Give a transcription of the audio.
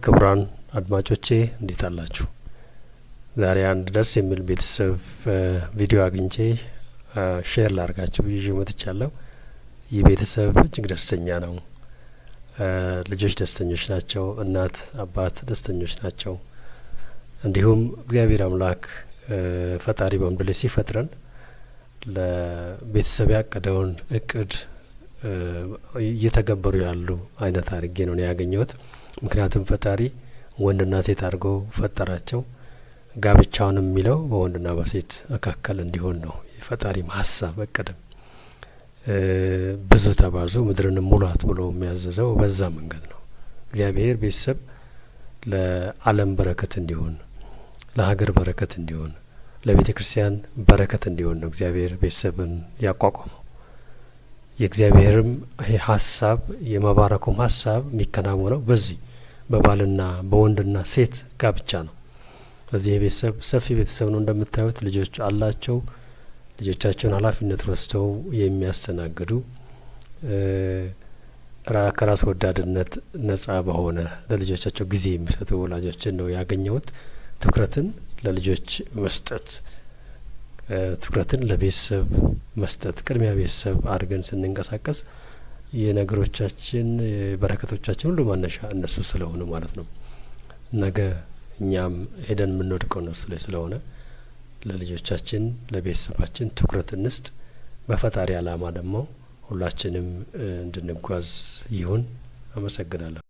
ክቡራን አድማጮቼ እንዴት አላችሁ? ዛሬ አንድ ደስ የሚል ቤተሰብ ቪዲዮ አግኝቼ ሼር ላርጋችሁ ይዤ መጥቻለሁ። ይህ ቤተሰብ እጅግ ደስተኛ ነው። ልጆች ደስተኞች ናቸው። እናት አባት ደስተኞች ናቸው። እንዲሁም እግዚአብሔር አምላክ ፈጣሪ በምድር ላይ ሲፈጥረን ለቤተሰብ ያቀደውን እቅድ እየተገበሩ ያሉ አይነት አድርጌ ነው ያገኘሁት። ምክንያቱም ፈጣሪ ወንድና ሴት አድርጎ ፈጠራቸው። ጋብቻውንም የሚለው በወንድና በሴት መካከል እንዲሆን ነው የፈጣሪ ሀሳብ እቅድም። ብዙ ተባዙ ምድርንም ሙሏት ብሎ የሚያዘዘው በዛ መንገድ ነው። እግዚአብሔር ቤተሰብ ለዓለም በረከት እንዲሆን፣ ለሀገር በረከት እንዲሆን፣ ለቤተ ክርስቲያን በረከት እንዲሆን ነው እግዚአብሔር ቤተሰብን ያቋቋመው። የእግዚአብሔርም ሀሳብ የመባረኩም ሀሳብ የሚከናወነው በዚህ በባልና በወንድና ሴት ጋብቻ ነው። ስለዚህ የቤተሰብ ሰፊ ቤተሰብ ነው። እንደምታዩት ልጆች አላቸው። ልጆቻቸውን ኃላፊነት ወስደው የሚያስተናግዱ ከራስ ወዳድነት ነጻ በሆነ ለልጆቻቸው ጊዜ የሚሰጡ ወላጆችን ነው ያገኘሁት። ትኩረትን ለልጆች መስጠት፣ ትኩረትን ለቤተሰብ መስጠት፣ ቅድሚያ ቤተሰብ አድርገን ስንንቀሳቀስ የነገሮቻችን በረከቶቻችን ሁሉ መነሻ እነሱ ስለሆኑ ማለት ነው። ነገ እኛም ሄደን የምንወድቀው እነሱ ላይ ስለሆነ ለልጆቻችን ለቤተሰባችን ትኩረት እንስጥ። በፈጣሪ ዓላማ ደግሞ ሁላችንም እንድንጓዝ ይሁን። አመሰግናለሁ።